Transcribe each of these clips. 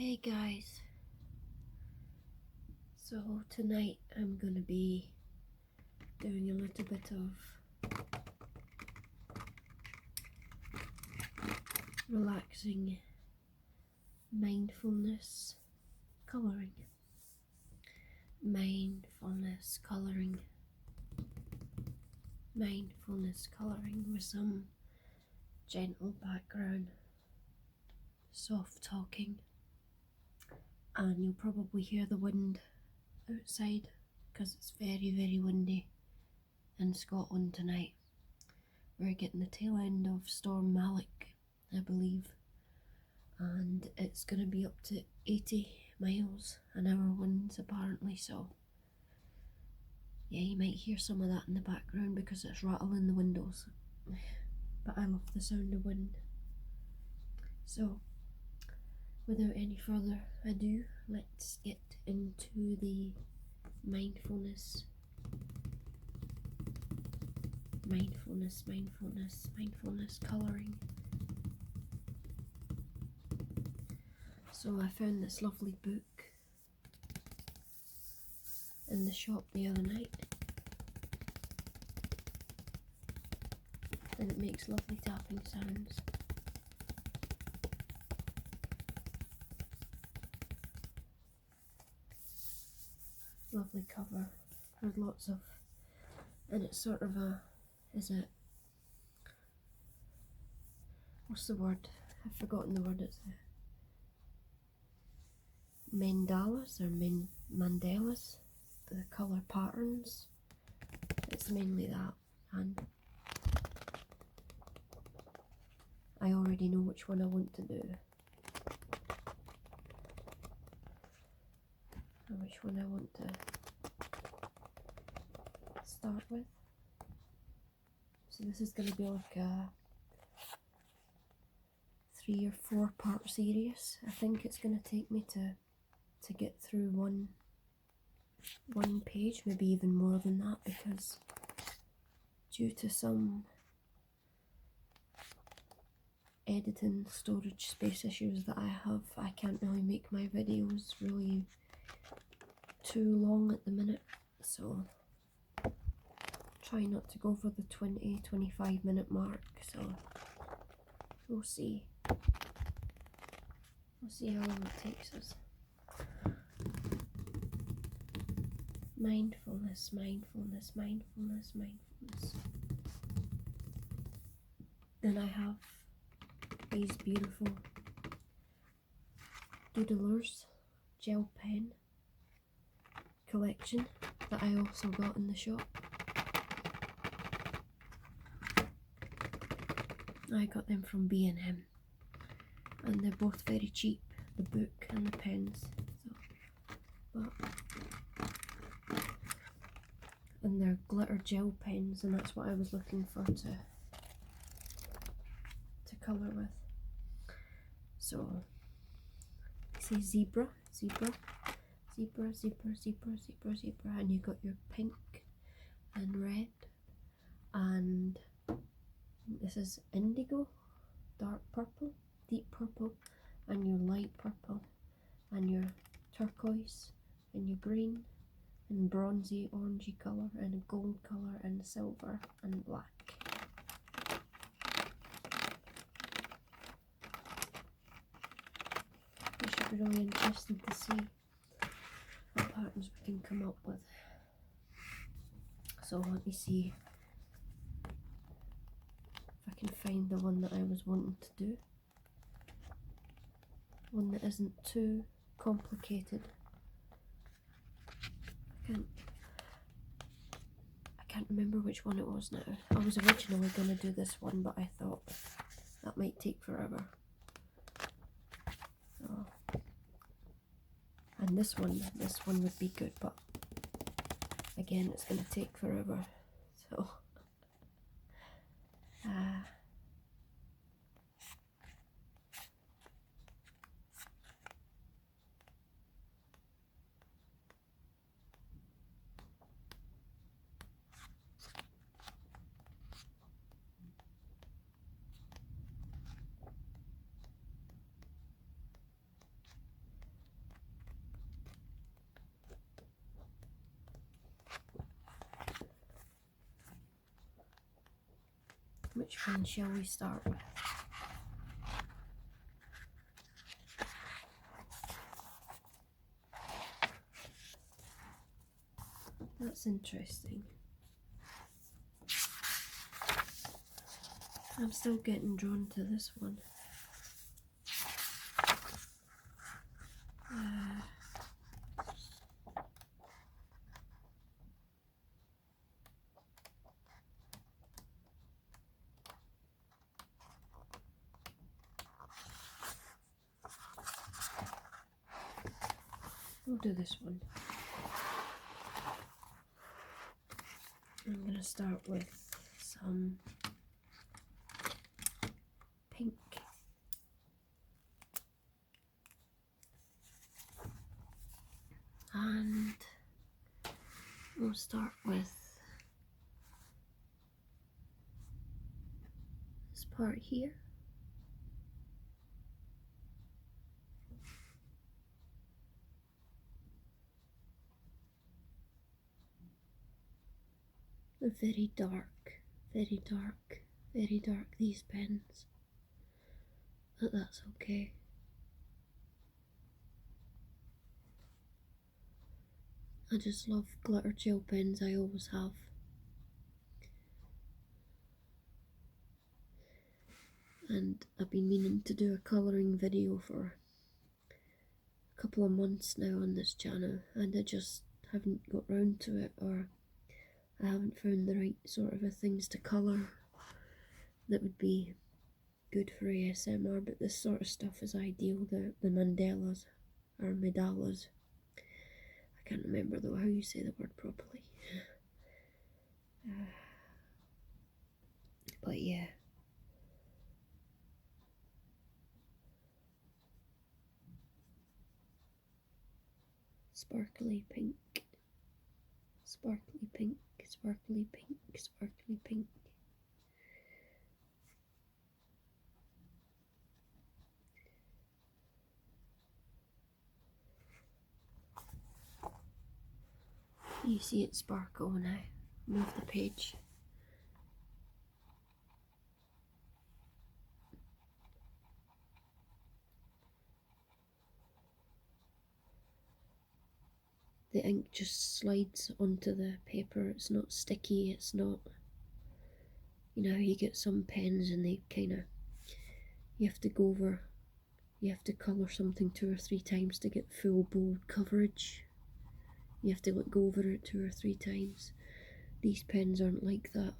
Hey guys, so tonight I'm gonna be doing a little bit of relaxing mindfulness colouring. Mindfulness colouring with some gentle background, soft talking, and you'll probably hear the wind outside because it's very, very windy in Scotland tonight. We're getting the tail end of Storm Malik, I believe, and it's going to be up to 80 miles an hour winds apparently, so yeah, you might hear some of that in the background because it's rattling the windows, but I love the sound of wind. So without any further ado, let's get into the mindfulness colouring. So I found this lovely book in the shop the other night, and it makes lovely tapping sounds. Lovely cover with lots of, and it's sort of a, what's the word? I've forgotten the word. It's mandalas or mandalas, the colour patterns. It's mainly that, and I already know which one I want to do, and which one I want to start with. So this is going to be like a 3 or 4 part series. I think it's going to take me to get through one page, maybe even more than that, because due to some editing storage space issues that I have, I can't really make my videos really too long at the minute, so try not to go for the 20-25 minute mark. So we'll see how long it takes us. Mindfulness. Then I have these beautiful doodlers gel pen collection that I also got in the shop. I got them from B&M, and they're both very cheap, the book and the pens. And they're glitter gel pens, and that's what I was looking for to colour with. So it says zebra, and you got your pink and red, and this is indigo, dark purple, deep purple, and your light purple, and your turquoise, and your green, and bronzy orangey colour, and a gold colour, and silver, and black. It should be really interesting to see what patterns we can come up with. So let me see if I can find the one that I was wanting to do. One that isn't too complicated. I can't remember which one it was now. I was originally going to do this one, but I thought that might take forever. So, and this one would be good, but again, it's going to take forever. So, Which one shall we start with? That's interesting. I'm still getting drawn to this one. We'll do this one. I'm going to start with some pink. And we'll start with this part here. They're very dark, very dark, very dark, these pens. But that's okay. I just love glitter gel pens, I always have. And I've been meaning to do a colouring video for a couple of months now on this channel, and I just haven't got round to it, or I haven't found the right sort of things to colour that would be good for ASMR, but this sort of stuff is ideal, the mandalas, or mandalas. I can't remember though how you say the word properly. But yeah. Sparkly pink, sparkly pink, sparkly pink, sparkly pink. You see it sparkle when I move the page. The ink just slides onto the paper, it's not sticky, it's not, you know how you get some pens and they you have to go over, you have to colour something 2 or 3 times to get full bold coverage. You have to go over it 2 or 3 times. These pens aren't like that.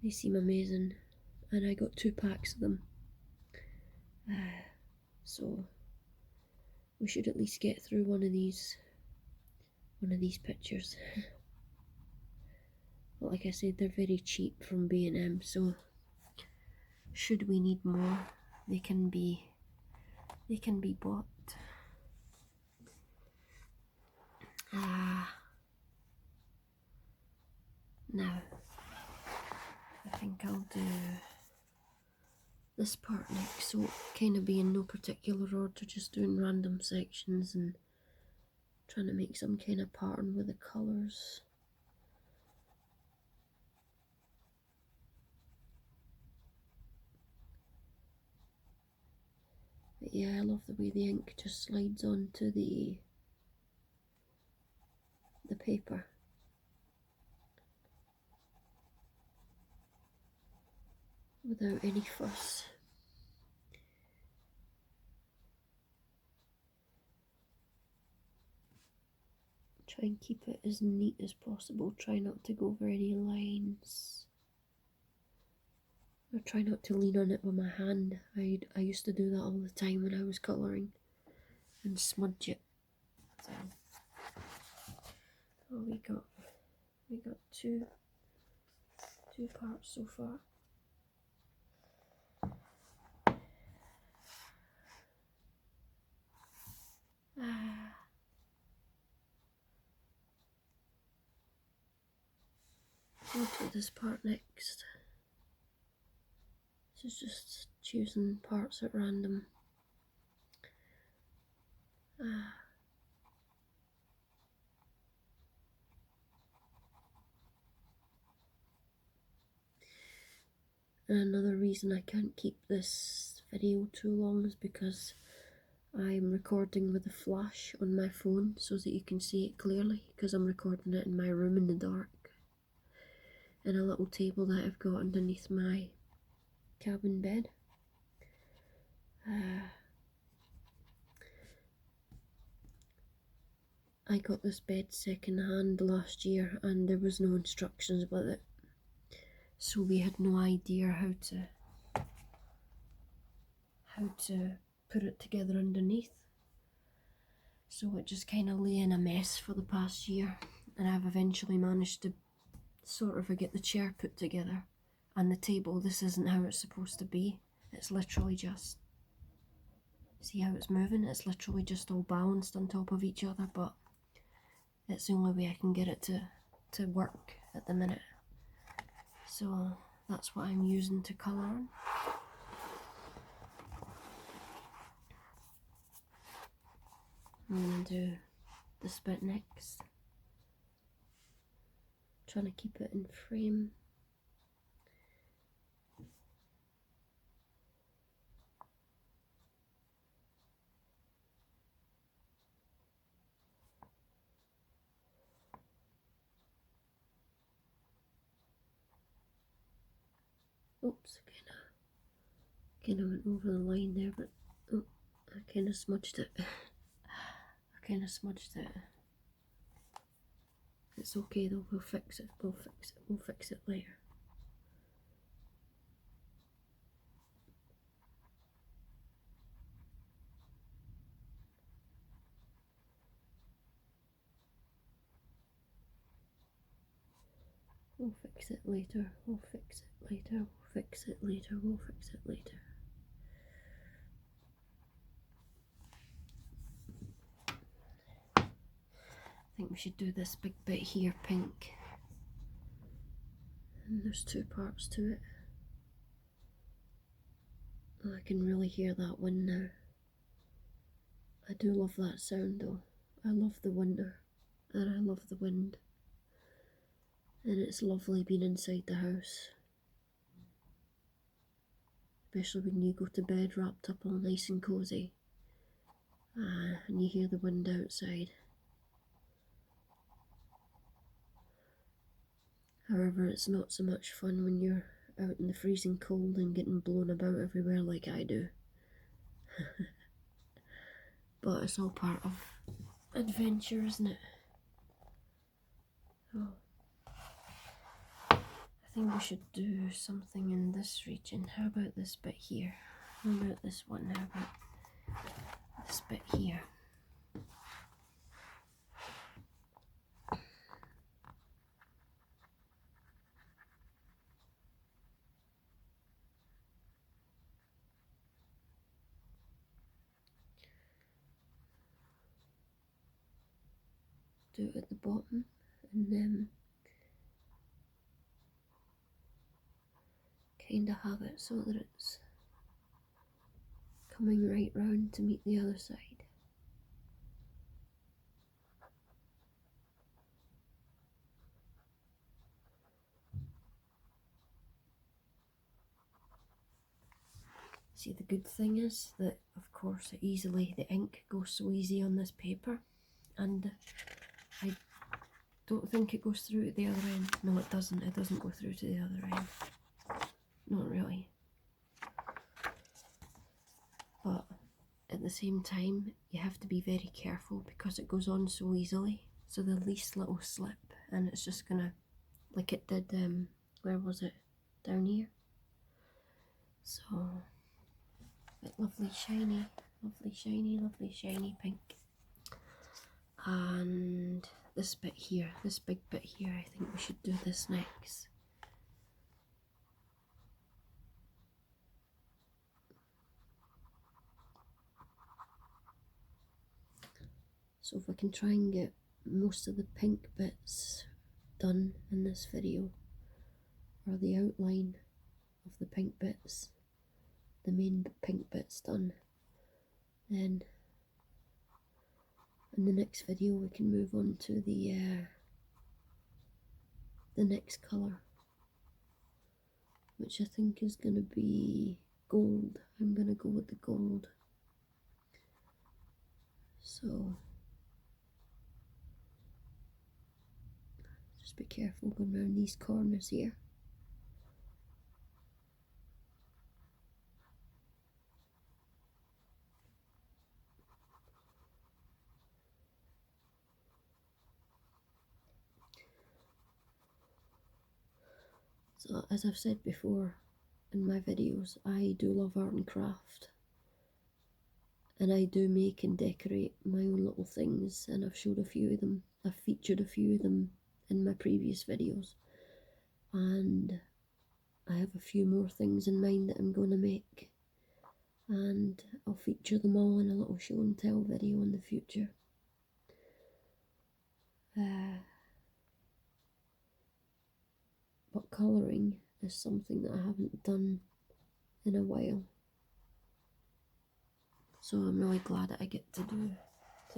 They seem amazing, and I got 2 packs of them. So we should at least get through one of these pictures. But like I said, they're very cheap from B&M, so should we need more, they can be bought. Now I think I'll do this part next, so kind of be in no particular order, just doing random sections and trying to make some kind of pattern with the colours. But yeah, I love the way the ink just slides onto the paper. Without any fuss. Try and keep it as neat as possible, try not to go over any lines. Or try not to lean on it with my hand. I used to do that all the time when I was colouring and smudge it. So, oh, we got two parts so far. We'll do this part next. This is just choosing parts at random. And another reason I can't keep this video too long is because I'm recording with a flash on my phone so that you can see it clearly, because I'm recording it in my room in the dark, in a little table that I've got underneath my cabin bed. I got this bed second hand last year and there was no instructions with it, so we had no idea how to put it together underneath. So it just kind of lay in a mess for the past year, and I've eventually managed to sort of get the chair put together. And the table, this isn't how it's supposed to be. It's literally just, see how it's moving? It's literally just all balanced on top of each other, but it's the only way I can get it to work at the minute. So that's what I'm using to colour on. I'm going to do this bit next. Trying to keep it in frame. Oops, kind of went over the line there, but oh, I kind of smudged it. It's okay though, we'll fix it later. We'll fix it later, we'll fix it later, we'll fix it later, we'll fix it later. I think we should do this big bit here pink. And there's two parts to it. Oh, I can really hear that wind now. I do love that sound though. I love the winter and I love the wind. And it's lovely being inside the house. Especially when you go to bed wrapped up all nice and cosy. And you hear the wind outside. However, it's not so much fun when you're out in the freezing cold and getting blown about everywhere like I do. But it's all part of adventure, isn't it? Oh. I think we should do something in this region. How about this bit here? How about this one? How about this bit here? Do it at the bottom and then kind of have it so that it's coming right round to meet the other side. See, the good thing is that, of course, the ink goes so easy on this paper, and I don't think it goes through to the other end. No, it doesn't go through to the other end. Not really. But at the same time, you have to be very careful because it goes on so easily. So the least little slip, and it's just gonna, like it did, where was it? Down here. So, but lovely shiny pink. And this bit here, this big bit here, I think we should do this next. So if I can try and get most of the pink bits done in this video, or the outline of the pink bits, the main pink bits done, then in the next video we can move on to the next colour. which I think is going to be gold. I'm going to go with the gold. So just be careful going around these corners here. So as I've said before in my videos, I do love art and craft, and I do make and decorate my own little things, and I've showed a few of them. I've featured a few of them in my previous videos, and I have a few more things in mind that I'm going to make, and I'll feature them all in a little show and tell video in the future. But colouring is something that I haven't done in a while, so I'm really glad that I get to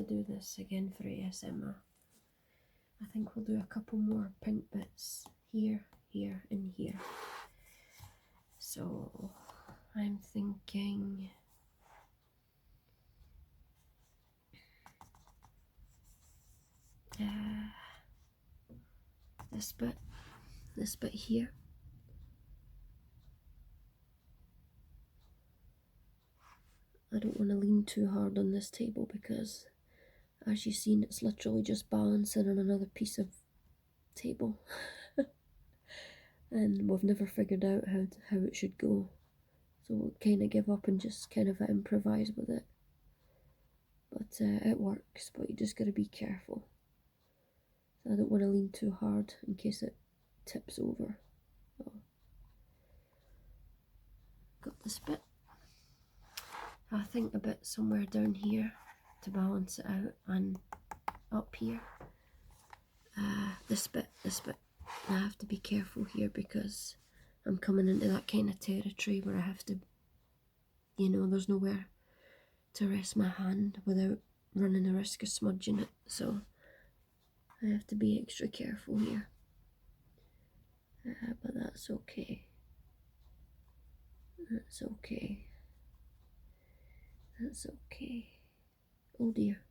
do this again for ASMR. I think we'll do a couple more pink bits here, here and here. So I'm thinking this bit here. I don't want to lean too hard on this table because, as you've seen, it's literally just balancing on another piece of table. And we've never figured out how it should go. So we'll kind of give up and just kind of improvise with it. But it works, but you just got to be careful. So I don't want to lean too hard in case it tips over. So, got this bit. I think a bit somewhere down here to balance it out, and up here. This bit. I have to be careful here because I'm coming into that kind of territory where I have to, there's nowhere to rest my hand without running the risk of smudging it. So I have to be extra careful here. But that's okay. That's okay. That's okay. Oh dear.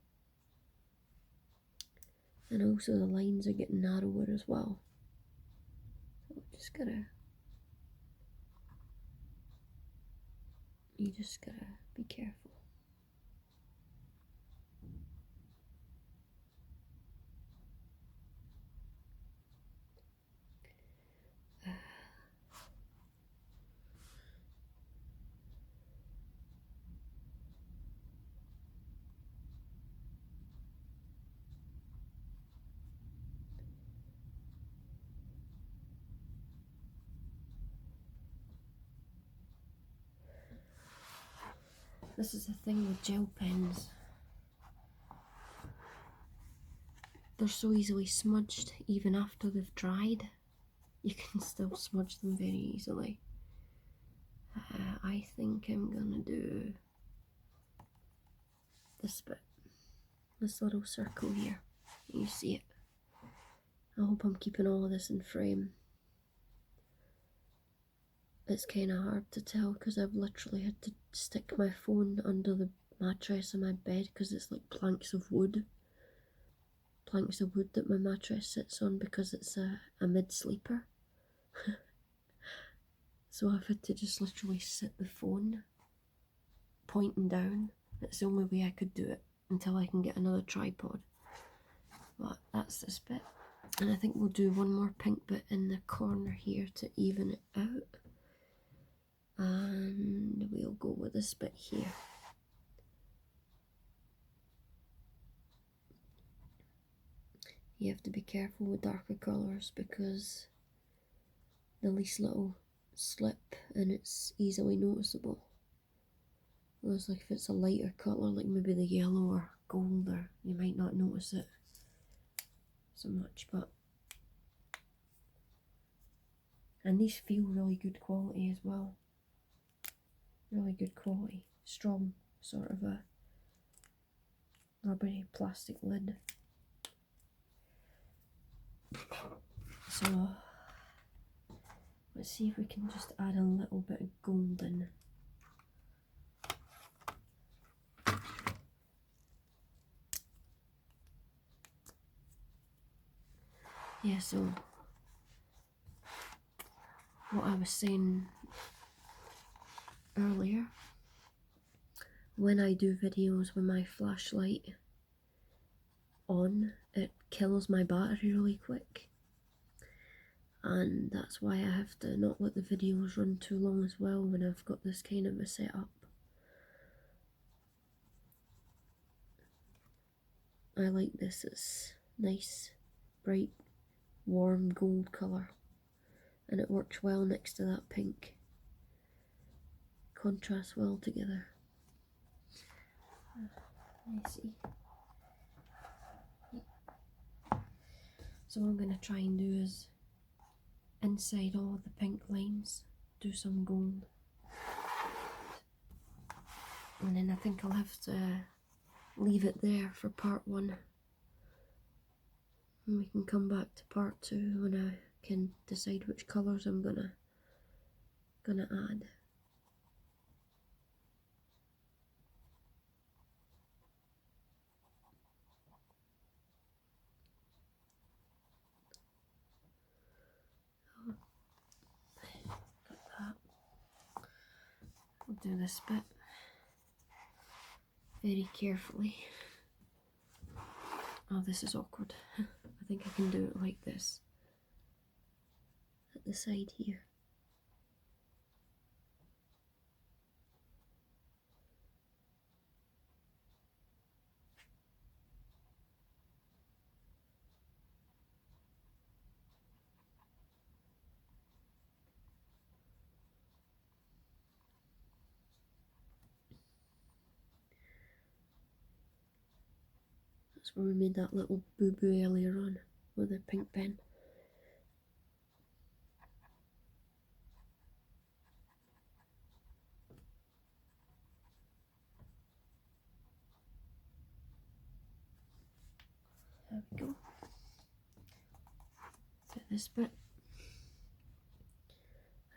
And also the lines are getting narrower as well. So you just gotta be careful. This is the thing with gel pens. They're so easily smudged even after they've dried. You can still smudge them very easily. I think I'm gonna do this bit. This little circle here. You see it? I hope I'm keeping all of this in frame. It's kind of hard to tell because I've literally had to stick my phone under the mattress of my bed because it's like planks of wood that my mattress sits on because it's a mid-sleeper. So I've had to just literally sit the phone pointing down. It's the only way I could do it until I can get another tripod. But that's this bit. And I think we'll do one more pink bit in the corner here to even it out. And we'll go with this bit here. You have to be careful with darker colours because the least little slip and it's easily noticeable. Whereas like if it's a lighter colour, like maybe the yellow or gold, or you might not notice it so much. And these feel really good quality as well. Really good quality. Strong, sort of a rubbery plastic lid. So Let's see if we can just add a little bit of gold in. Yeah, so what I was saying earlier, when I do videos with my flashlight on, it kills my battery really quick, and that's why I have to not let the videos run too long as well when I've got this kind of a setup. I like this, it's nice, bright, warm gold colour, and it works well next to that pink. Contrasts well together. Let me see. So what I'm going to try and do is, inside all the pink lines, do some gold. And then I think I'll have to leave it there for part 1. And we can come back to part 2 when I can decide which colours I'm gonna add. Oh, got that. I'll do this bit very carefully. Oh, this is awkward. I think I can do it like this. At the side here. That's where we made that little boo-boo earlier on with the pink pen. There we go. Get this bit.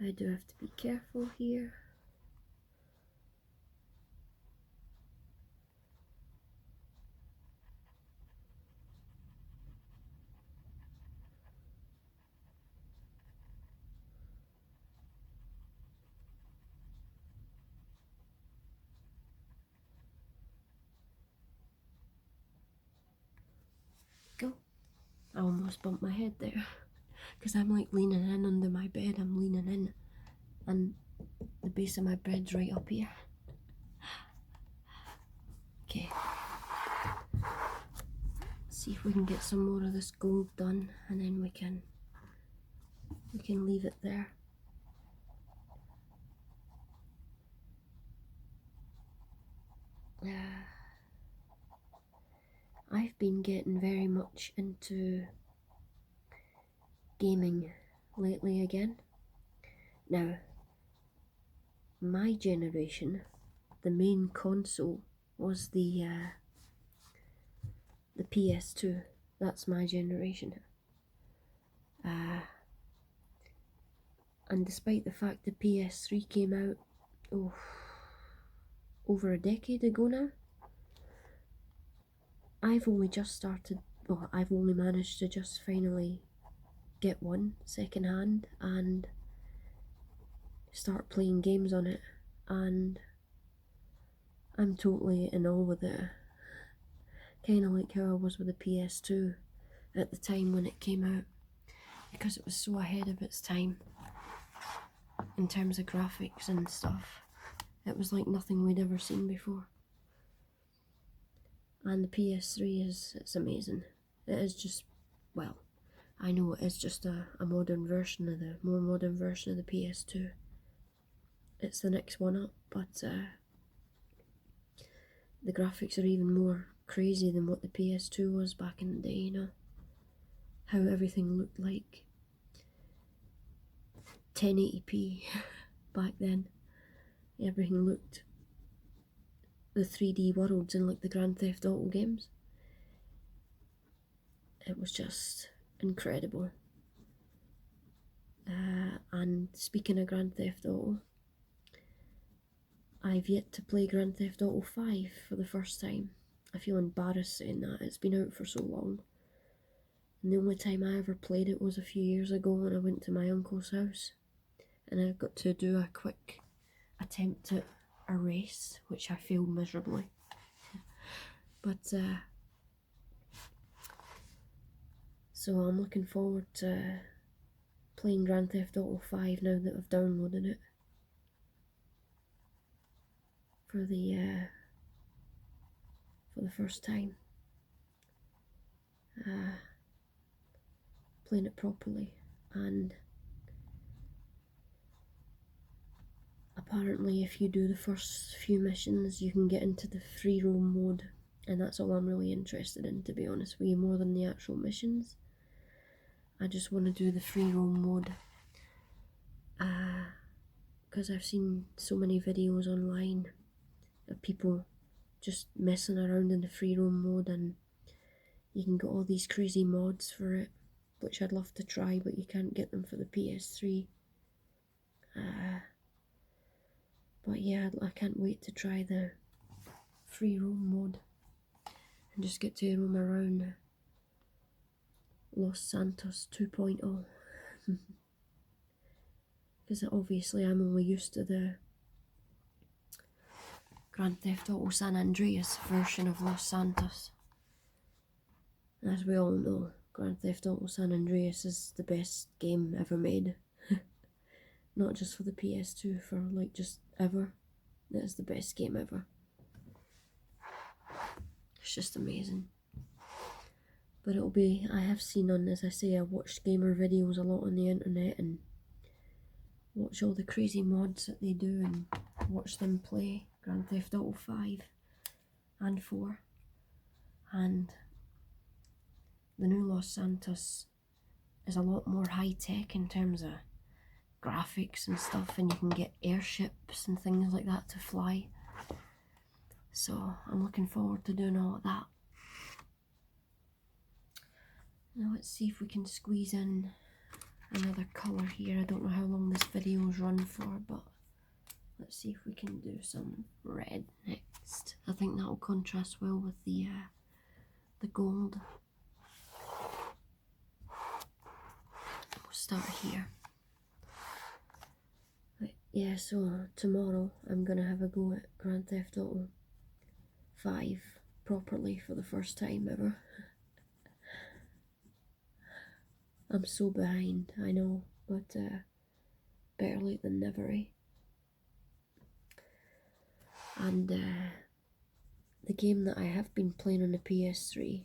I do have to be careful here. Go. I almost bumped my head there because I'm like leaning in under my bed. I'm leaning in and the base of my bed's right up here. Okay. See if we can get some more of this gold done, and then we can leave it there. I've been getting very much into gaming lately again. Now, my generation, the main console was the PS2. That's my generation. And despite the fact the PS3 came out over a decade ago now, I've only managed to just finally get one second hand and start playing games on it, and I'm totally in awe with it. Kind of like how I was with the PS2 at the time when it came out, because it was so ahead of its time in terms of graphics and stuff. It was like nothing we'd ever seen before. And the PS3 it's amazing. It is just, well, I know it is just a more modern version of the PS2. It's the next one up, but the graphics are even more crazy than what the PS2 was back in the day, you know? How everything looked like 1080p back then. Everything looked, the 3D worlds in like the Grand Theft Auto games. It was just incredible. And speaking of Grand Theft Auto, I've yet to play Grand Theft Auto 5 for the first time. I feel embarrassed saying that, it's been out for so long. And the only time I ever played it was a few years ago when I went to my uncle's house. And I got to do a quick attempt at a race, which I failed miserably. But, so I'm looking forward to playing Grand Theft Auto 5 now that I've downloaded it. For the first time. Playing it properly. And apparently if you do the first few missions you can get into the free roam mode, and that's all I'm really interested in, to be honest with you, more than the actual missions. I just want to do the free roam mode because I've seen so many videos online of people just messing around in the free roam mode, and you can get all these crazy mods for it, which I'd love to try, but you can't get them for the PS3. But yeah, I can't wait to try the free roam mode and just get to roam around Los Santos 2.0. Because obviously I'm only used to the Grand Theft Auto San Andreas version of Los Santos. As we all know, Grand Theft Auto San Andreas is the best game ever made. Not just for the PS2, for like just ever. It is the best game ever. It's just amazing. But it'll be, I have seen on, as I say, I watched gamer videos a lot on the internet and watch all the crazy mods that they do and watch them play Grand Theft Auto 5 and 4. And the new Los Santos is a lot more high tech in terms of graphics and stuff, and you can get airships and things like that to fly. So I'm looking forward to doing all of that. Now let's see if we can squeeze in another colour here. I don't know how long this video's run for, but let's see if we can do some red next. I think that'll contrast well with the gold. We'll start here. Right, yeah, so tomorrow I'm gonna have a go at Grand Theft Auto 5 properly for the first time ever. I'm so behind, I know, but better late than never, eh? And the game that I have been playing on the PS3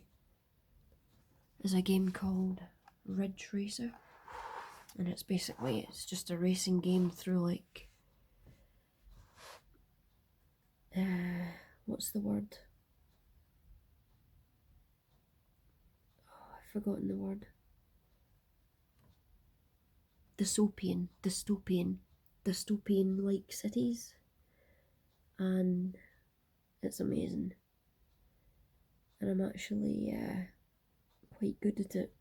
is a game called Ridge Racer, and it's just a racing game through like what's the word? Oh, I've forgotten the word. Dystopian like cities, and it's amazing, and I'm actually quite good at it,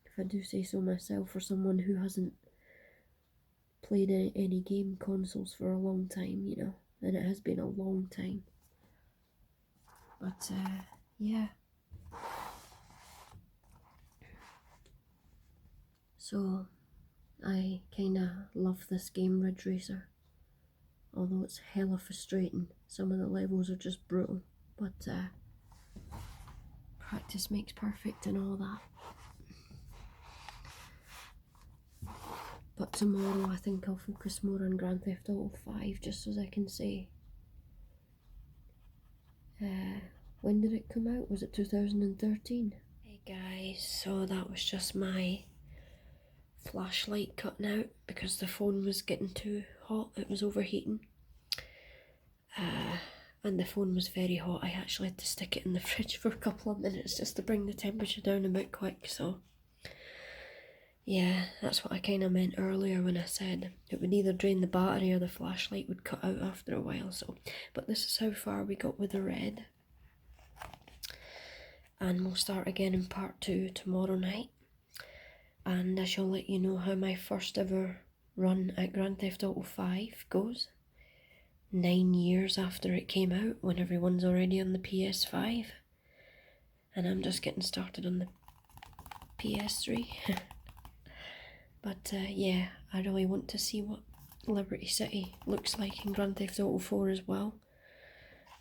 if I do say so myself, for someone who hasn't played any game consoles for a long time, you know, and it has been a long time. But yeah, so I kinda love this game, Ridge Racer, although it's hella frustrating. Some of the levels are just brutal, but practice makes perfect and all that. But tomorrow I think I'll focus more on Grand Theft Auto 5, just as I can say. When did it come out? Was it 2013? Hey guys, so that was just my flashlight cutting out because the phone was getting too hot, it was overheating. And the phone was very hot. I actually had to stick it in the fridge for a couple of minutes just to bring the temperature down a bit quick, so yeah, that's what I kind of meant earlier when I said it would either drain the battery or the flashlight would cut out after a while. So, but this is how far we got with the red, and we'll start again in part 2 tomorrow night, and I shall let you know how my first ever run at Grand Theft Auto 5 goes. 9 years after it came out, when everyone's already on the PS5. And I'm just getting started on the PS3. But yeah, I really want to see what Liberty City looks like in Grand Theft Auto 4 as well.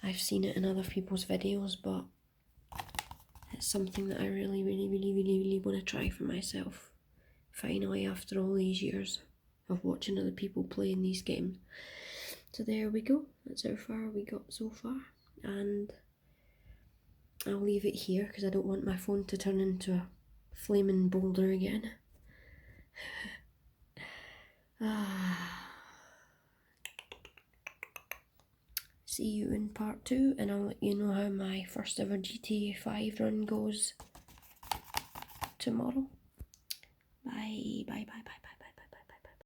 I've seen it in other people's videos, but it's something that I really want to try for myself. Finally, after all these years of watching other people playing these games. So there we go, that's how far we got so far, and I'll leave it here because I don't want my phone to turn into a flaming boulder again. See you in part 2, and I'll let you know how my first ever GTA 5 run goes tomorrow. Bye.